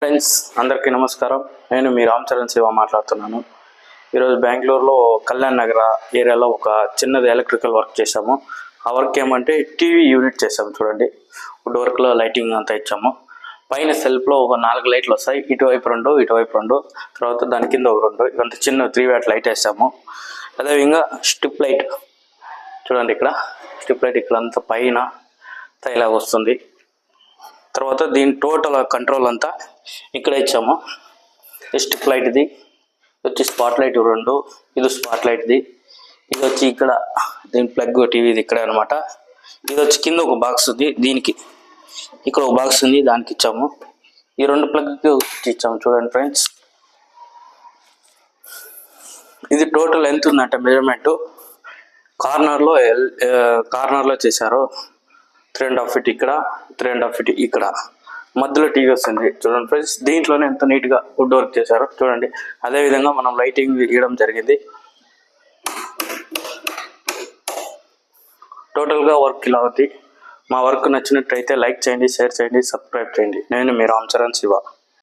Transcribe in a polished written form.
Friends అందరికీ నమస్కారం. నేను మీ రామ్ చరణ్ శివ మాట్లాడుతున్నాను. ఈరోజు బెంగళూరులో కళ్యాణ్ నగర ఏరియాలో ఒక చిన్నది ఎలక్ట్రికల్ వర్క్ చేసాము. ఆ వర్క్ ఏమంటే టీవీ యూనిట్ చేసాము. చూడండి, వుడ్ వర్క్లో లైటింగ్ అంతా ఇచ్చాము. పైన సెల్ఫ్లో ఒక 4 లైట్లు వస్తాయి, ఇటువైపు 2 ఇటువైపు 2, తర్వాత దాని కింద ఒక 2, ఇదంతా చిన్న 3 వాట్ లైట్ వేసాము. అదేవిధంగా స్ట్రిప్ లైట్ చూడండి, ఇక్కడ స్ట్రిప్ లైట్ ఇక్కడ అంతా పైన ఇలా వస్తుంది. తర్వాత దీని టోటల్ కంట్రోల్ అంతా ఇక్కడ ఇచ్చాము. స్ట్రిప్ లైట్ది వచ్చి స్పాట్ లైట్ 2, ఇది స్పాట్ లైట్ది, ఇది వచ్చి ఇక్కడ దీని ప్లగ్ టీవీది ఇక్కడే అనమాట. ఇది వచ్చి కింద ఒక బాక్స్ ఉంది, దీనికి ఇక్కడ ఒక బాక్స్ ఉంది, దానికి ఇచ్చాము. ఈ 2 ప్లగ్కి ఇచ్చాము. చూడండి ఫ్రెండ్స్, ఇది టోటల్ ఎంత ఉందంటే మెజర్మెంట్ కార్నర్లో చేశారు. 3.5 feet ఇక్కడ, 3.5 feet ఇక్కడ, మధ్యలో టీవీ వస్తుంది. చూడండి ఫ్రెండ్స్, దీంట్లోనే ఎంత నీట్గా వుడ్ వర్క్ చేశారు చూడండి. అదేవిధంగా మనం లైటింగ్ ఇవ్వడం జరిగింది. టోటల్గా వర్క్ ఇలా అవుతుంది. మా వర్క్ నచ్చినట్టయితే లైక్ చేయండి, షేర్ చేయండి, సబ్స్క్రైబ్ చేయండి. నేను మీ రామ్ చరణ్ శివ.